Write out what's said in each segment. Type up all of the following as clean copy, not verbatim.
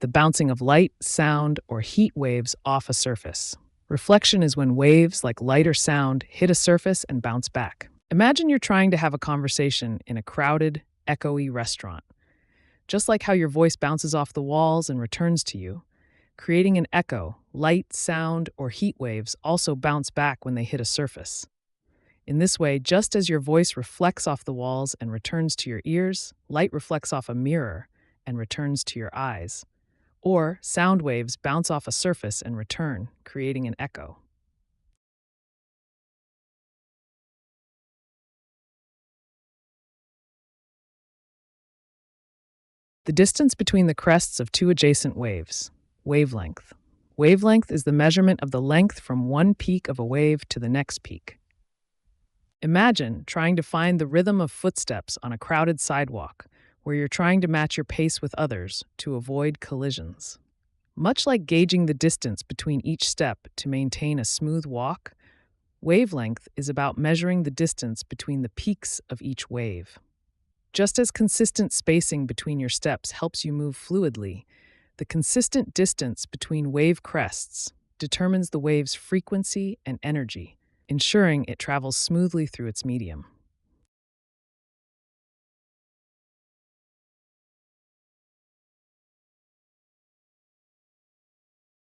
the bouncing of light, sound, or heat waves off a surface. Reflection is when waves, like light or sound, hit a surface and bounce back. Imagine you're trying to have a conversation in a crowded, echoey restaurant. Just like how your voice bounces off the walls and returns to you, creating an echo, light, sound, or heat waves also bounce back when they hit a surface. In this way, just as your voice reflects off the walls and returns to your ears, light reflects off a mirror and returns to your eyes. Or sound waves bounce off a surface and return, creating an echo. The distance between the crests of two adjacent waves. Wavelength. Wavelength is the measurement of the length from one peak of a wave to the next peak. Imagine trying to find the rhythm of footsteps on a crowded sidewalk, where you're trying to match your pace with others to avoid collisions. Much like gauging the distance between each step to maintain a smooth walk, wavelength is about measuring the distance between the peaks of each wave. Just as consistent spacing between your steps helps you move fluidly, the consistent distance between wave crests determines the wave's frequency and energy, ensuring it travels smoothly through its medium.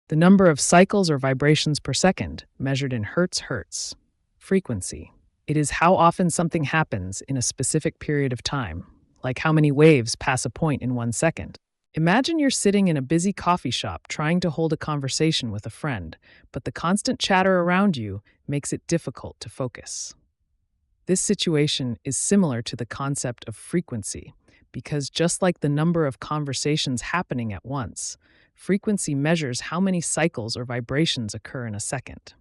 The number of cycles or vibrations per second, measured in hertz. Frequency. It is how often something happens in a specific period of time, like how many waves pass a point in 1 second. Imagine you're sitting in a busy coffee shop trying to hold a conversation with a friend, but the constant chatter around you makes it difficult to focus. This situation is similar to the concept of frequency, because just like the number of conversations happening at once, frequency measures how many cycles or vibrations occur in a second.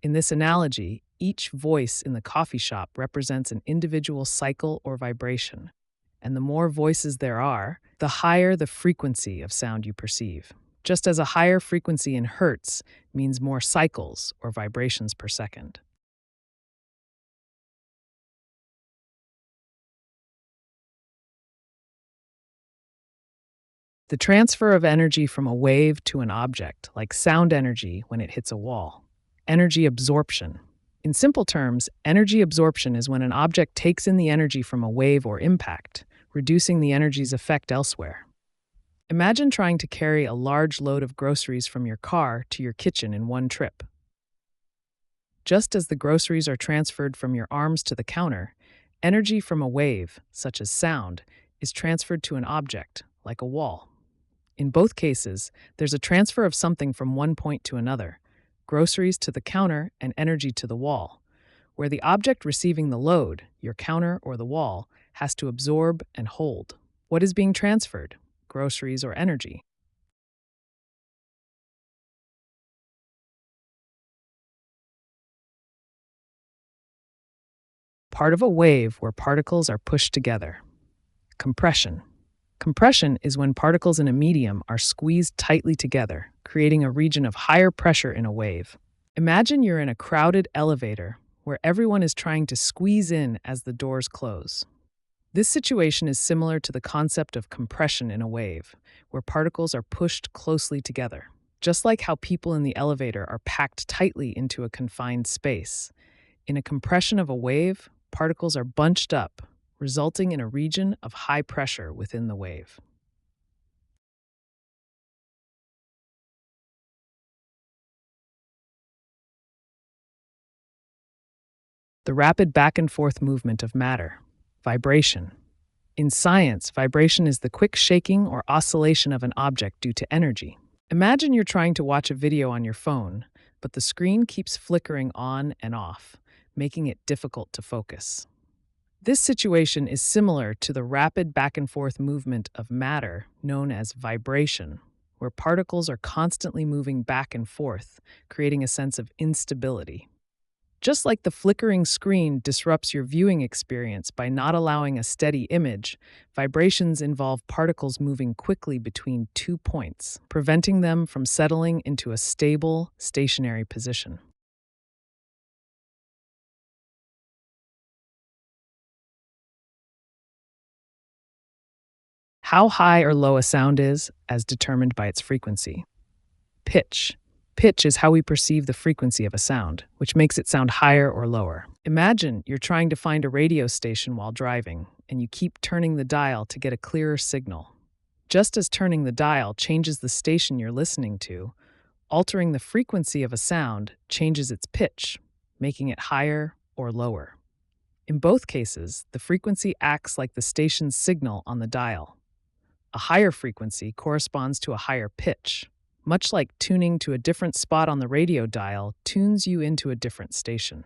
In this analogy, each voice in the coffee shop represents an individual cycle or vibration, and the more voices there are, the higher the frequency of sound you perceive. Just as a higher frequency in hertz means more cycles or vibrations per second. The transfer of energy from a wave to an object, like sound energy when it hits a wall. Energy absorption. In simple terms, energy absorption is when an object takes in the energy from a wave or impact, reducing the energy's effect elsewhere. Imagine trying to carry a large load of groceries from your car to your kitchen in one trip. Just as the groceries are transferred from your arms to the counter, energy from a wave, such as sound, is transferred to an object, like a wall. In both cases, there's a transfer of something from one point to another, groceries to the counter and energy to the wall, where the object receiving the load, your counter or the wall, has to absorb and hold. What is being transferred? Groceries or energy? Part of a wave where particles are pushed together. Compression. Compression is when particles in a medium are squeezed tightly together, creating a region of higher pressure in a wave. Imagine you're in a crowded elevator where everyone is trying to squeeze in as the doors close. This situation is similar to the concept of compression in a wave, where particles are pushed closely together. Just like how people in the elevator are packed tightly into a confined space, in a compression of a wave, particles are bunched up, resulting in a region of high pressure within the wave. The rapid back and forth movement of matter. Vibration. In science, vibration is the quick shaking or oscillation of an object due to energy. Imagine you're trying to watch a video on your phone, but the screen keeps flickering on and off, making it difficult to focus. This situation is similar to the rapid back and forth movement of matter known as vibration, where particles are constantly moving back and forth, creating a sense of instability. Just like the flickering screen disrupts your viewing experience by not allowing a steady image, vibrations involve particles moving quickly between 2 points, preventing them from settling into a stable, stationary position. How high or low a sound is, as determined by its frequency. Pitch. Pitch is how we perceive the frequency of a sound, which makes it sound higher or lower. Imagine you're trying to find a radio station while driving, and you keep turning the dial to get a clearer signal. Just as turning the dial changes the station you're listening to, altering the frequency of a sound changes its pitch, making it higher or lower. In both cases, the frequency acts like the station's signal on the dial. A higher frequency corresponds to a higher pitch, much like tuning to a different spot on the radio dial tunes you into a different station.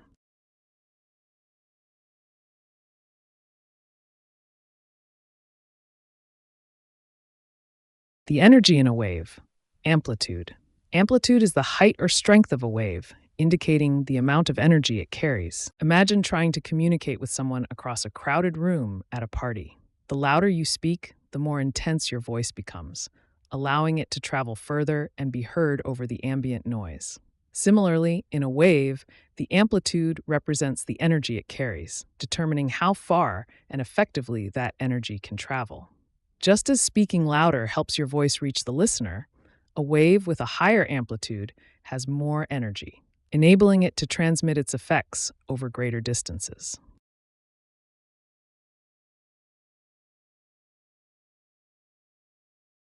The energy in a wave. Amplitude. Amplitude is the height or strength of a wave, indicating the amount of energy it carries. Imagine trying to communicate with someone across a crowded room at a party. The louder you speak, the more intense your voice becomes, allowing it to travel further and be heard over the ambient noise. Similarly, in a wave, the amplitude represents the energy it carries, determining how far and effectively that energy can travel. Just as speaking louder helps your voice reach the listener, a wave with a higher amplitude has more energy, enabling it to transmit its effects over greater distances.